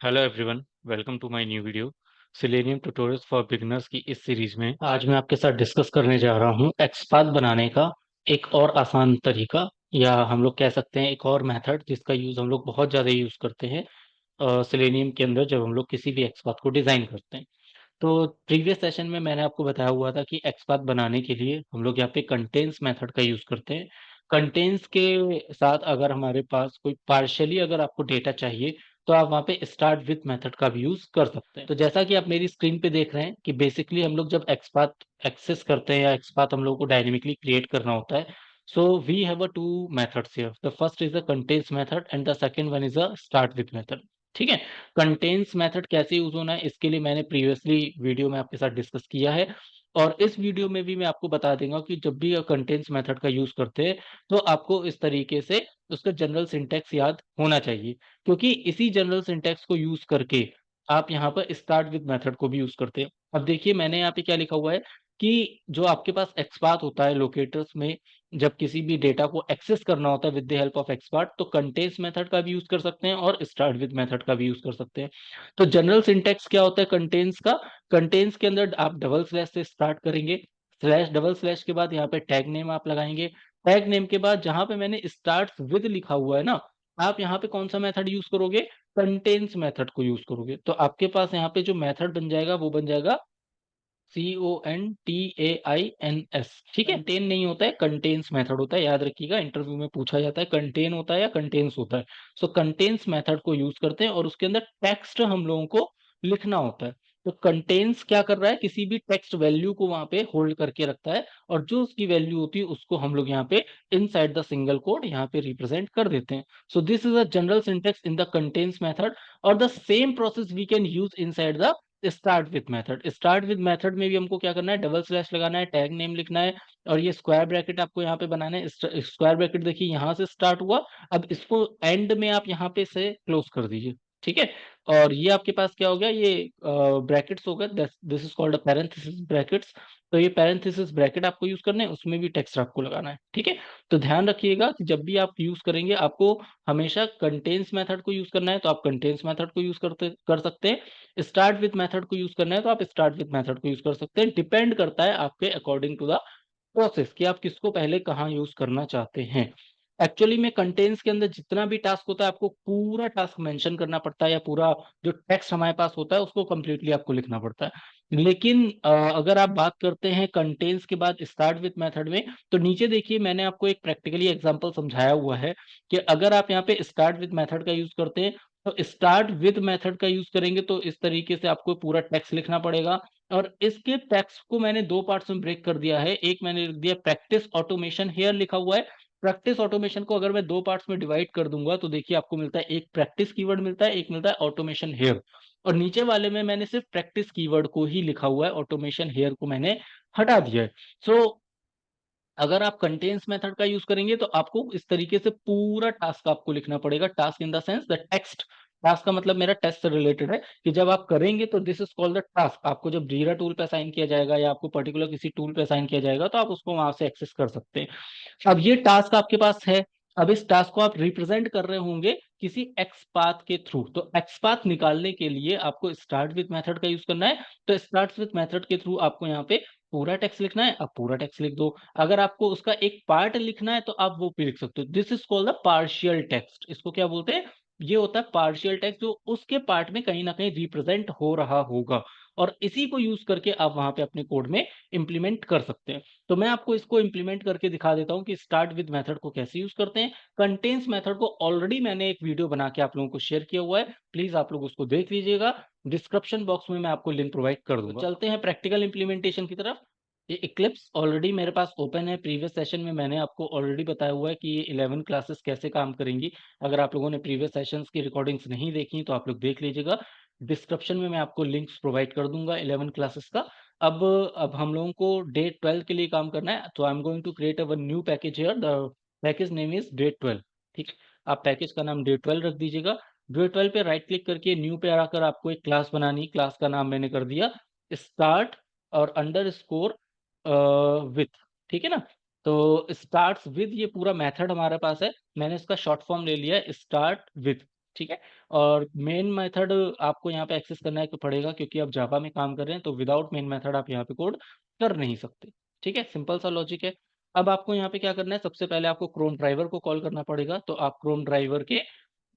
Hello everyone, welcome to my new video Selenium tutorials for beginners की इस series में आज मैं आपके साथ डिस्कस करने जा रहा हूं एक्सपाथ बनाने का एक और आसान तरीका, या हम लोग कह सकते हैं एक और मेथड जिसका यूज हम लोग बहुत ज़्यादा यूज करते हैं सिलेनियम के अंदर जब हम लोग किसी भी एक्सपाथ को डिज़ाइन करते हैं। तो प्रीवियस सेशन में मैंने आपको बताया हुआ था कि एक्सपाथ बनाने के लिए हम लोग यहाँ पे कंटेन्स मेथड का यूज करते हैं। कंटेन्स के साथ अगर हमारे पास कोई पार्शियली अगर आपको डेटा चाहिए तो आप वहाँ पे स्टार्ट विथ मेथड का भी यूज कर सकते हैं। तो जैसा कि आप मेरी स्क्रीन पे देख रहे हैं कि बेसिकली हम लोग जब एक्सपाथ एक्सेस करते हैं या एक्सपाथ हम लोग को डायनेमिकली क्रिएट करना होता है, so we have a two methods here. The first is a contains method and the second one is a start with method. ठीक है। कंटेन्स मेथड कैसे यूज होना है इसके लिए मैंने प्रीवियसली वीडियो में आपके साथ डिस्कस किया है, और इस वीडियो में भी मैं आपको बता दूंगा कि जब भी कंटेन्स मेथड का यूज करते हैं तो आपको इस तरीके से उसका जनरल सिंटैक्स याद होना चाहिए, क्योंकि इसी जनरल सिंटैक्स को यूज करके आप यहाँ पर स्टार्ट विद मेथड को भी यूज करते हैं। अब देखिए मैंने यहाँ पे क्या लिखा हुआ है कि जो आपके पास एक्सपाथ होता है लोकेटर्स में, जब किसी भी डेटा को एक्सेस करना होता है with the help of XPath, तो कंटेन्स मेथड का भी यूज कर सकते हैं और स्टार्ट विद मेथड का भी यूज कर सकते हैं। तो जनरल सिंटैक्स क्या होता है कंटेन्स का? कंटेन्स के अंदर आप डबल स्लैश से स्टार्ट करेंगे, स्लैश डबल स्लैश के बाद यहाँ पे टैग नेम आप लगाएंगे, टैग नेम के बाद जहां पे मैंने स्टार्ट विद लिखा हुआ है ना, आप यहाँ पे कौन सा मेथड यूज करोगे? कंटेन्स मेथड को यूज करोगे। तो आपके पास यहाँ पे जो मेथड बन जाएगा वो बन जाएगा CONTAINS। ठीक है, कंटेन नहीं होता है, कंटेन्स मेथड होता है। याद रखिएगा, इंटरव्यू में पूछा जाता है कंटेन होता है या कंटेन्स होता है। सो कंटेन्स मेथड को यूज करते हैं और उसके अंदर टेक्स्ट हम लोगों को लिखना होता है। तो कंटेन्स क्या कर रहा है, किसी भी टेक्स्ट वैल्यू को वहां पे होल्ड करके रखता है, और जो उसकी वैल्यू होती है उसको हम लोग यहाँ पे इनसाइड द सिंगल कोड यहाँ पे रिप्रेजेंट कर देते हैं। So this is a general syntax in the contains method, और the same process we can use inside the start with method. Start with method में भी हमको क्या करना है, डबल स्लैश लगाना है, टैग नेम लिखना है, और ये स्क्वायर ब्रैकेट आपको यहाँ पे बनाना है। स्क्वायर ब्रैकेट देखिए यहाँ से स्टार्ट हुआ, अब इसको एंड में आप यहाँ पे से क्लोज कर दीजिए। ठीक है, और ये आपके पास क्या हो गया, ये ब्रैकेट्स हो गए, this is called a parenthesis brackets. तो ये पैरेंथेसिस ब्रैकेट आपको यूज करने हैं, उसमें भी टेक्स्ट आपको लगाना है। ठीक है, तो ध्यान रखिएगा कि जब भी आप यूज करेंगे आपको हमेशा कंटेन्स मेथड को यूज करना है, तो आप कंटेन्स मेथड को यूज कर सकते हैं। स्टार्ट विथ मेथड को यूज करना है तो आप स्टार्ट विथ मेथड को यूज कर सकते हैं। डिपेंड करता है आपके अकॉर्डिंग टू द प्रोसेस कि आप किसको पहले कहाँ यूज करना चाहते हैं। एक्चुअली में कंटेन्स के अंदर जितना भी टास्क होता है आपको पूरा टास्क मेंशन करना पड़ता है, या पूरा जो टेक्स्ट हमारे पास होता है उसको कंप्लीटली आपको लिखना पड़ता है। लेकिन अगर आप बात करते हैं कंटेन्स के बाद स्टार्ट विथ मेथड में, तो नीचे देखिए मैंने आपको एक प्रैक्टिकली एग्जांपल समझाया हुआ है कि अगर आप यहाँ पे स्टार्ट विथ मेथड का यूज करते हैं, तो स्टार्ट विद मेथड का यूज करेंगे तो इस तरीके से आपको पूरा टेक्स्ट लिखना पड़ेगा। और इसके टेक्स्ट को मैंने दो पार्ट्स में ब्रेक कर दिया है। एक मैंने लिख दिया प्रैक्टिस ऑटोमेशन, हेयर लिखा हुआ है। प्रैक्टिस ऑटोमेशन को अगर मैं दो पार्ट्स में डिवाइड कर दूंगा तो देखिए आपको मिलता है एक प्रैक्टिस कीवर्ड मिलता है, एक मिलता है ऑटोमेशन हेयर। और नीचे वाले में मैंने सिर्फ प्रैक्टिस कीवर्ड को ही लिखा हुआ है, ऑटोमेशन हेयर को मैंने हटा दिया है। सो अगर आप कंटेन्स मेथड का यूज करेंगे तो आपको इस तरीके से पूरा टास्क आपको लिखना पड़ेगा। Task in the sense the text, task का मतलब मेरा टेस्ट से रिलेटेड है कि जब आप करेंगे तो this is called the task. आपको जब जीरा टूल पे असाइन किया जाएगा या आपको पर्टिकुलर किसी टूल पे असाइन किया जाएगा तो आप उसको वहां से एक्सेस कर सकते हैं। अब ये टास्क आपके पास है, अब इस टास्क को आप रिप्रेजेंट कर रहे होंगे किसी एक्स पाथ के थ्रू। तो एक्स पाथ निकालने के लिए आपको स्टार्ट विथ मेथड का यूज करना है। तो स्टार्ट विथ मेथड के थ्रू आपको यहाँ पे पूरा टेक्स्ट लिखना है, अब पूरा टेक्स्ट लिख दो। अगर आपको उसका एक पार्ट लिखना है तो आप वो भी लिख सकते हो। This is called the partial text. इसको क्या बोलते हैं? ये होता है पार्शियल टेक्स्ट, जो उसके पार्ट में कहीं ना कहीं रिप्रेजेंट हो रहा होगा, और इसी को यूज करके आप वहां पे अपने कोड में इंप्लीमेंट कर सकते हैं। तो मैं आपको इसको इंप्लीमेंट करके दिखा देता हूं कि स्टार्ट विद मेथड को कैसे यूज करते हैं। कंटेन्स मेथड को ऑलरेडी मैंने एक वीडियो बना के आप लोगों को शेयर किया हुआ है, प्लीज आप लोग उसको देख लीजिएगा। डिस्क्रिप्शन बॉक्स में मैं आपको लिंक प्रोवाइड कर दूंगा। तो चलते हैं प्रैक्टिकल इंप्लीमेंटेशन की तरफ। ये इक्लिप्स ऑलरेडी मेरे पास ओपन है। प्रीवियस सेशन में मैंने आपको ऑलरेडी बताया हुआ है कि ये 11 क्लासेस कैसे काम करेंगी। अगर आप लोगों ने प्रीवियस सेशंस की रिकॉर्डिंग्स नहीं देखी तो आप लोग देख लीजिएगा। डिस्क्रिप्शन में मैं आपको लिंक्स प्रोवाइड कर दूंगा 11 क्लासेस का। अब हम लोगों को डे 12 के लिए काम करना है, तो I am going to create a new package here. The package name is day 12। ठीक है, आप पैकेज का नाम डे 12 रख दीजिएगा। डे 12 पे राइट क्लिक करके न्यू पे आकर आपको एक क्लास बनानी है। क्लास का नाम मैंने कर दिया स्टार्ट और अंडर स्कोर विथ। ठीक है ना, तो स्टार्ट्स विद ये पूरा मेथड हमारे पास है, मैंने इसका शॉर्ट फॉर्म ले लिया है स्टार्ट विथ। ठीक है? और मेन मेथड आपको यहाँ पे एक्सेस करना है तो पड़ेगा, क्योंकि आप जावा में काम कर रहे हैं, तो विदाउट मेन मेथड आप यहाँ पे कोड कर नहीं सकते। ठीक है? सिंपल सा लॉजिक है। अब आपको यहाँ पे क्या करना है, सबसे पहले आपको क्रोम ड्राइवर को कॉल करना पड़ेगा। तो आप क्रोम ड्राइवर के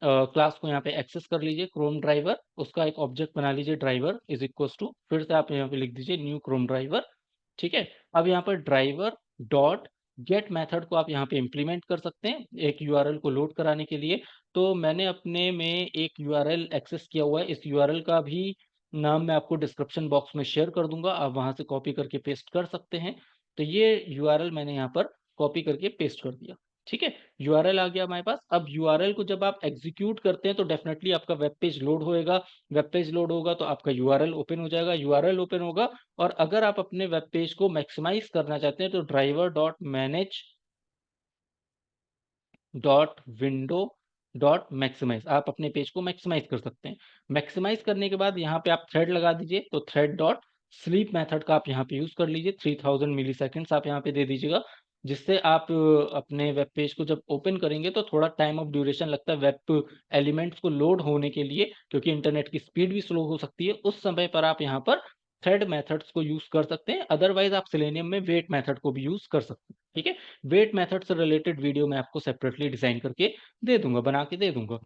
क्लास को यहाँ पे एक्सेस कर लीजिए, क्रोम ड्राइवर, उसका एक ऑब्जेक्ट बना लीजिए, ड्राइवर इज़ इक्वल्स टू, फिर से आप यहाँ पे लिख दीजिए न्यू क्रोम ड्राइवर। ठीक है? अब यहाँ पर ड्राइवर डॉट गेट मेथड को आप यहाँ पे इम्प्लीमेंट कर सकते हैं, एक यूआरएल को लोड कराने के लिए। तो मैंने अपने में एक यूआरएल एक्सेस किया हुआ है, इस यूआरएल का भी नाम मैं आपको डिस्क्रिप्शन बॉक्स में शेयर कर दूँगा, आप वहाँ से कॉपी करके पेस्ट कर सकते हैं। तो ये यूआरएल मैंने यहाँ पर कॉपी करके पेस्ट कर दिया। ठीक है? यूआरएल आ गया हमारे पास। अब यूआरएल को जब आप एग्ज़ीक्यूट करते हैं तो डेफ़िनेटली आपका वेब पेज लोड होएगा, वेब पेज लोड होगा तो आपका यूआरएल ओपन हो जाएगा, यूआरएल ओपन होगा, और अगर आप अपने वेब पेज को मैक्सिमाइज़ करना चाहते हैं तो driver dot manage dot window dot maximise, आप अपने पेज को मैक्सिमाइज़ कर सकते हैं। मैक्सिमाइज़ करने के बाद यहाँ पे आप थ्रेड लगा दीजिए, तो थ्रेड डॉट स्लीप मेथड का आप यहाँ पे यूज़ कर लीजिए, 3000 मिलीसेकंड्स आप यहाँ पे दे दीजिएगा, जिससे आप अपने वेब पेज को जब ओपन करेंगे तो थोड़ा टाइम ऑफ ड्यूरेशन लगता है वेब एलिमेंट्स को लोड होने के लिए, क्योंकि इंटरनेट की स्पीड भी स्लो हो सकती है। उस समय पर आप यहाँ पर थ्रेड मेथड्स को यूज़ कर सकते हैं, अदरवाइज़ आप सेलेनियम में वेट मेथड को भी यूज़ कर सकते हैं। ठीक है? वेट मेथड से रिलेटेड वीडियो मैं आपको सेपरेटली डिज़ाइन करके दे दूँगा, बना के दे दूँगा।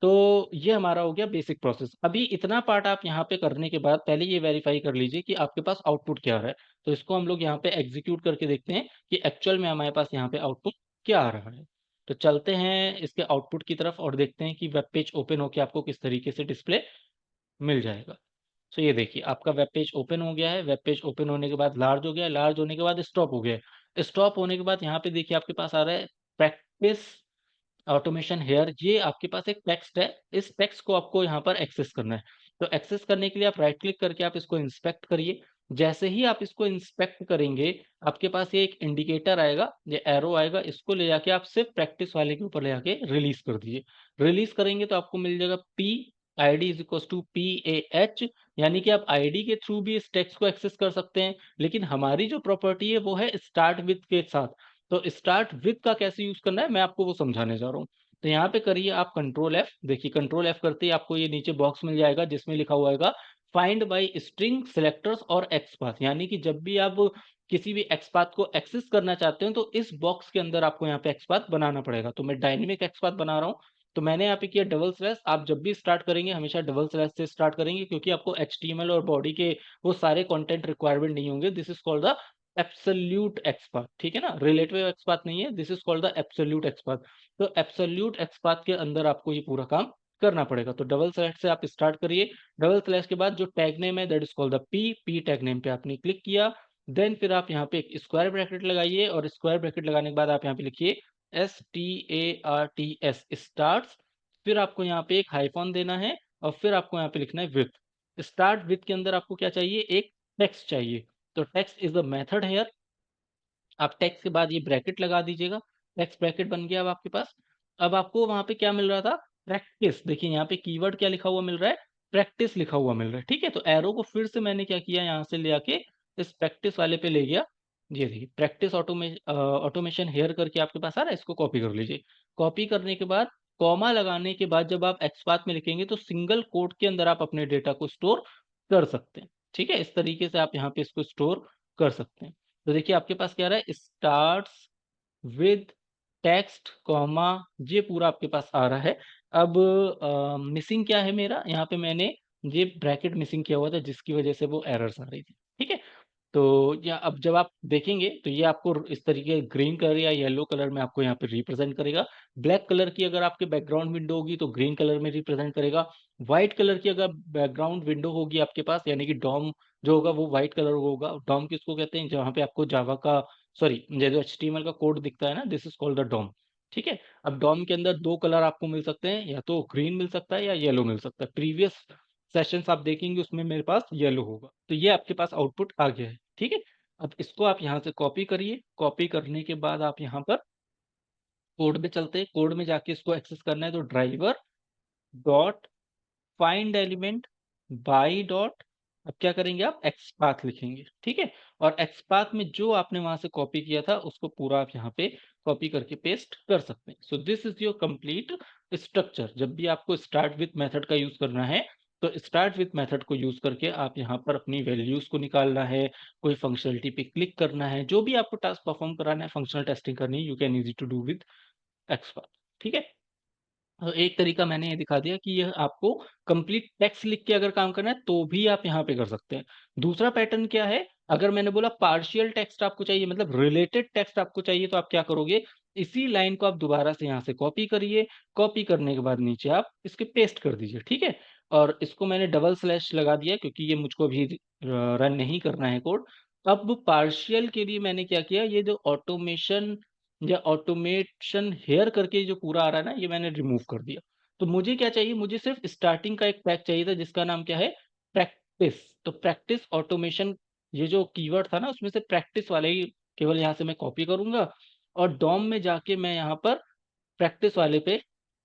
तो ये हमारा हो गया बेसिक प्रोसेस। अभी इतना पार्ट आप यहाँ पे करने के बाद पहले ये वेरीफ़ाई कर लीजिए कि आपके पास आउटपुट क्या आ रहा है। तो इसको हम लोग यहाँ पे एग्ज़ीक्यूट करके देखते हैं कि एक्चुअल में हमारे पास यहाँ पे आउटपुट क्या आ रहा है। तो चलते हैं इसके आउटपुट की तरफ और देखते हैं कि वेब पेज ओपन होके आपको किस तरीके से डिस्प्ले मिल जाएगा। सो ये देखिए आपका वेब पेज ओपन हो गया है, वेब पेज ओपन होने के बाद लार्ज हो गया है, लार्ज होने के बाद स्टॉप हो गया है। स्टॉप होने के बाद यहाँ पे देखिए आपके पास आ रहा है प्रैक्टिस ऑटोमेशन हेयर, ये आपके पास एक टेक्स्ट है, इस टेक्स्ट को आपको यहाँ पर एक्सेस करना है। तो एक्सेस करने के लिए आप राइट क्लिक करके आप इसको इंस्पेक्ट करिए। जैसे ही आप इसको इंस्पेक्ट करेंगे, आपके पास ये एक इंडिकेटर आएगा, ये एरो आएगा, इसको ले जाके आप सिर्फ प्रैक्टिस वाले के ऊपर ले जाके रिलीज़ कर दीजिए। रिलीज़ करेंगे तो आपको मिल जाएगा P ID is equals to PAH, यानी कि आप आईडी के थ्रू भी इस टेक्स्ट को एक्सेस कर सकते हैं। लेकिन हमारी जो प्रॉपर्टी है वो है स्टार्ट विथ के साथ। तो स्टार्ट विथ का कैसे यूज़ करना है मैं आपको वो समझाने जा रहा हूँ। तो यहाँ पे करिए आप कंट्रोल F, देखिए कंट्रोल F करते ही आपको ये नीचे बॉक्स मिल जाएगा जिसमें लिखा हुआ आएगा फाइंड बाय स्ट्रिंग सेलेक्टर्स और एक्सपाथ, यानी कि जब भी आप किसी भी एक्सपाथ को एक्सेस करना चाहते हैं तो इस बॉक्स के अंदर आपको यहाँ पे एक्सपाथ बनाना पड़ेगा। तो मैं डायनेमिक एक्सपाथ बना रहा हूँ। तो मैंने यहाँ पे किया डबल स्लैश, आप जब भी स्टार्ट करेंगे हमेशा डबल स्लैश से स्टार्ट करेंगे, क्योंकि आपको एचटीएमएल और बॉडी के वो सारे कंटेंट रिक्वायरमेंट नहीं होंगे। This is called the absolute XPath, ठीक है ना? रिलेटिव एक्सपाथ नहीं है, this is called the absolute XPath. तो एब्सोल्यूट एक्सपाथ के अंदर आपको ये पूरा काम करना पड़ेगा। तो डबल स्लैश से आप स्टार्ट करिए। डबल स्लैश के बाद जो टैग नेम है that is called the P tag name पे आपने क्लिक किया। देन फिर आप यहाँ पे एक स्क्वायर ब्रैकेट लगाइए, और स्क्वायर ब्रैकेट लगाने के बाद आप यहाँ पे लिखिए STARTS स्टार्ट्स, फिर आपको यहाँ पे एक हाइफ़न देना है, और फिर आपको यहाँ पे लिखना है विथ। स्टार्ट विथ के अंदर आपको क्या चाहिए, एक टेक्स्ट चाहिए। तो text is the method here. आप टेक्स्ट के बाद ये ब्रैकेट लगा दीजिएगा, टेक्स्ट ब्रैकेट बन गया अब आपके पास। अब आपको वहाँ पे क्या मिल रहा था, प्रैक्टिस, देखिए यहाँ पे कीवर्ड क्या लिखा हुआ मिल रहा है, प्रैक्टिस लिखा हुआ मिल रहा है, ठीक है? तो एरो को फिर से मैंने क्या किया, यहाँ से ले आके इस प्रैक्टिस वाले पे ले गया। ये देखिए प्रैक्टिस ऑटोमेशन हेयर करके आपके पास आ रहा है, इसको कॉपी कर लीजिए। कॉपी करने के बाद कॉमा लगाने के बाद जब आप एक्सपाथ में लिखेंगे तो सिंगल कोट के अंदर आप अपने डेटा को स्टोर कर सकते हैं, ठीक है? इस तरीके से आप यहाँ पे इसको स्टोर कर सकते हैं। तो देखिए आपके पास क्या आ रहा है, स्टार्ट्स विद टेक्स्ट कॉमा, ये पूरा आपके पास आ रहा है। अब मिसिंग क्या है मेरा, यहाँ पे मैंने ये ब्रैकेट मिसिंग किया हुआ था जिसकी वजह से वो एरर्स आ रही थी, ठीक है? तो या अब जब आप देखेंगे तो ये आपको इस तरीके ग्रीन कलर या येलो कलर में आपको यहाँ पे रिप्रेजेंट करेगा। ब्लैक कलर की अगर आपके बैकग्राउंड विंडो होगी तो ग्रीन कलर में रिप्रेजेंट करेगा। व्हाइट कलर की अगर बैकग्राउंड विंडो होगी आपके पास, यानी कि डॉम जो होगा वो व्हाइट कलर होगा। डॉम किसको कहते हैं, जहाँ पे आपको जावा का सॉरी ये जो एचटीएमएल का कोड दिखता है ना, this is called the DOM, ठीक है? अब डॉम के अंदर 2 कलर आपको मिल सकते हैं, या तो ग्रीन मिल सकता है या येलो मिल सकता है। प्रीवियस सेशंस आप देखेंगे उसमें मेरे पास येलो होगा। तो ये आपके पास आउटपुट आ गया है, ठीक है? अब इसको आप यहाँ से कॉपी करिए, कॉपी करने के बाद आप यहाँ पर कोड में चलते हैं, कोड में जाके इसको एक्सेस करना है तो driver dot find element by dot, अब क्या करेंगे आप एक्सपाथ लिखेंगे, ठीक है? और एक्सपाथ में जो आपने वहां से कॉपी किया था उसको पूरा आप यहाँ पे कॉपी करके पेस्ट कर सकते हैं। So this is your complete structure, जब भी आपको स्टार्ट विथ मेथड का यूज़ करना है, तो स्टार्ट विथ मेथड को यूज़ करके आप यहाँ पर अपनी वैल्यूज़ को निकालना है, कोई फंक्शनैलिटी पे क्लिक करना है, जो भी आपको टास्क परफ़ॉर्म कराना है, फंक्शनल टेस्टिंग करनी है, you can easy to do with expert, ठीक है? एक तरीका मैंने ये दिखा दिया कि यह आपको कंप्लीट टेक्स्ट लिख के अगर काम करना है, तो भी आप यहाँ पे कर सकते हैं। दूसरा पैटर्न क्या है, अगर मैंने बोला पार्शियल टेक्स्ट आपको चाहिए मतलब रिलेटेड टेक्स्ट आपको चाहिए, तो आप क्या करोगे, इसी लाइन को आप दोबारा से यहाँ से कॉपी करिए, कॉपी करने के बाद नीचे आप इसके पेस्ट कर दीजिए, ठीक है? और इसको मैंने डबल स्लैश लगा दिया क्योंकि ये मुझको अभी रन नहीं करना है कोड। अब पार्शियल के लिए मैंने क्या किया, ये जो ऑटोमेशन या ऑटोमेशन हेयर करके जो पूरा आ रहा है ना, ये मैंने रिमूव कर दिया। तो मुझे क्या चाहिए, मुझे सिर्फ़ स्टार्टिंग का एक टैग चाहिए था जिसका नाम क्या है, प्रैक्टिस। तो प्रैक्टिस ऑटोमेशन ये जो कीवर्ड था ना, उसमें से प्रैक्टिस वाला ही केवल यहाँ से मैं कॉपी करूँगा और डॉम में जाके मैं यहाँ पर प्रैक्टिस वाले पे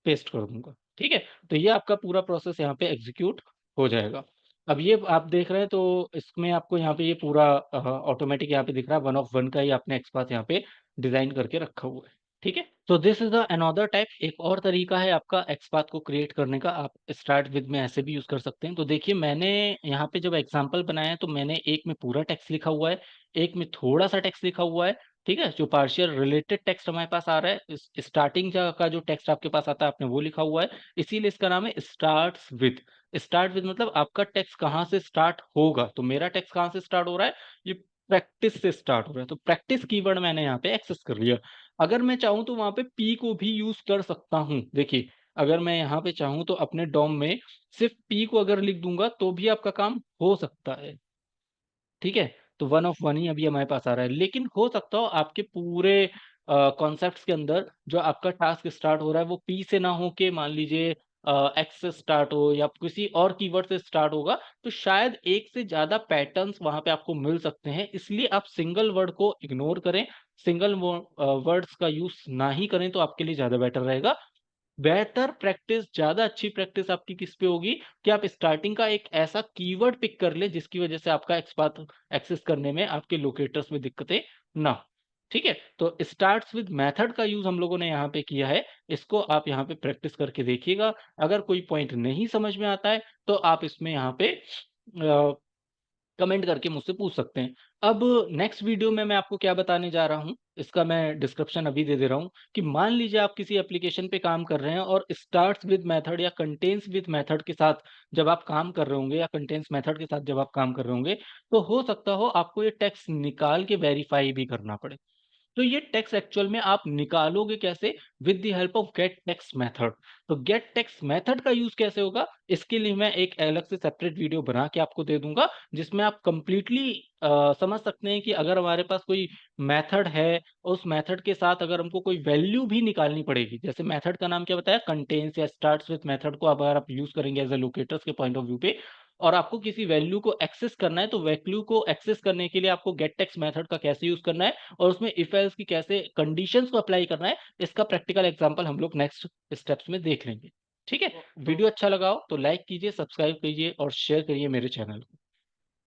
पेस्ट कर दूँगा, ठीक है? तो ये आपका पूरा प्रोसेस यहाँ पे एग्ज़ीक्यूट हो जाएगा। अब ये आप देख रहे हैं तो इसमें आपको यहाँ पे ये पूरा ऑटोमैटिक यहाँ पे दिख रहा है, 1 ऑफ 1 का ही आपने XPath यहाँ पे डिज़ाइन करके रखा हुआ है, ठीक है? तो दिस इज़ अनदर टाइप, एक और तरीका है आपका XPath को क्रिएट करने का, आप स्टार्ट विद में ऐसे भी यूज़ कर सकते हैं। तो देखिए मैंने यहाँ पे जब एग्ज़ाम्पल बनाया है तो मैंने एक में पूरा टेक्स्ट लिखा हुआ है, एक में थोड़ा-सा टेक्स्ट लिखा हुआ है, ठीक है? जो पार्शियल रिलेटेड टेक्स्ट हमारे पास आ रहा है, इस स्टार्टिंग का जो टेक्स्ट आपके पास आता है, आपने वो लिखा हुआ है, इसीलिए इसका नाम है स्टार्ट्स विथ। स्टार्ट विथ मतलब आपका टेक्स्ट कहाँ से स्टार्ट होगा, तो मेरा टेक्स्ट कहाँ से स्टार्ट हो रहा है, ये प्रैक्टिस से स्टार्ट हो रहा है, तो प्रैक्टिस कीवर्ड मैंने यहाँ पे एक्सेस कर लिया। अगर मैं चाहूँ तो वहाँ पे पी को भी यूज़ कर सकता हूँ। देखिए, अगर मैं यहाँ पे चाहूँ तो अपने डॉम में सिर्फ़ पी को अगर लिख दूँगा, तो भी आपका काम हो सकता है। ठीक है? तो 1 ऑफ 1 ही अभी हमारे पास आ रहा है। लेकिन हो सकता हो आपके पूरे कॉन्सेप्ट्स के अंदर जो आपका टास्क स्टार्ट हो रहा है वो पी से ना हो के मान लीजिए एक्स से स्टार्ट हो या किसी और कीवर्ड से स्टार्ट होगा, तो शायद एक से ज़्यादा पैटर्न्स वहाँ पे आपको मिल सकते हैं। इसलिए आप सिंगल वर्ड को इग्नोर करें, सिंगल वर्ड्स का यूज़ ना ही करें तो आपके लिए ज़्यादा बेटर रहेगा। बेहतर प्रैक्टिस, ज़्यादा अच्छी प्रैक्टिस आपकी किस पे होगी कि आप स्टार्टिंग का एक ऐसा कीवर्ड पिक कर लें जिसकी वजह से आपका एक्सपाथ एक्सेस करने में आपके लोकेटर्स में दिक्कतें ना हो। ठीक है? तो स्टार्ट्स विद मेथड का यूज़ हम लोगों ने यहाँ पे किया है। इसको आप यहाँ पे प्रैक्टिस करके देखिएगा। अगर कोई पॉइंट नहीं समझ में आता है तो आप इसमें यहाँ पे कमेंट करके मुझसे पूछ सकते हैं। अब नेक्स्ट वीडियो में मैं आपको क्या बताने जा रहा हूँ, इसका मैं डिस्क्रिप्शन अभी दे दे रहा हूँ कि मान लीजिए आप किसी एप्लीकेशन पे काम कर रहे हैं और स्टार्ट्स विद मेथड या कंटेन्स विद मेथड के साथ जब आप काम कर रहे होंगे या कंटेन्स मेथड के साथ जब आप काम कर रहे होंगे, तो हो सकता हो आपको ये टेक्स्ट निकाल के वेरीफाई भी करना पड़े। तो ये टेक्स्ट एक्चुअल में आप निकालोगे कैसे? With the help of gate text method. तो गेट टेक्स्ट मेथड का यूज़ कैसे होगा? इसके लिए मैं एक अलग से सेपरेट वीडियो बना के आपको दे दूँगा, जिसमें आप कंप्लीटली समझ सकते हैं कि अगर हमारे पास कोई मेथड है, उस मेथड के साथ अगर हमको कोई वैल्यू भी निकालनी पड़ेगी, जैसे मेथड का नाम क्या बताया? कंटेन्स या स्टार्ट्स विथ मेथड को अगर आप यूज़ करेंगे एज़ अ लोकेटर्स के पॉइंट ऑफ व्यू पे और आपको किसी वैल्यू को एक्सेस करना है, तो वैल्यू को एक्सेस करने के लिए आपको गेट टेक्स्ट मेथड का कैसे यूज़ करना है और उसमें इफ एल्स की कैसे कंडीशंस को अप्लाई करना है, इसका प्रैक्टिकल एग्जांपल हम लोग नेक्स्ट स्टेप्स में देख लेंगे। ठीक है? वीडियो अच्छा लगा हो तो लाइक कीजिए, सब्सक्राइब कीजिए और शेयर करिए मेरे चैनल को।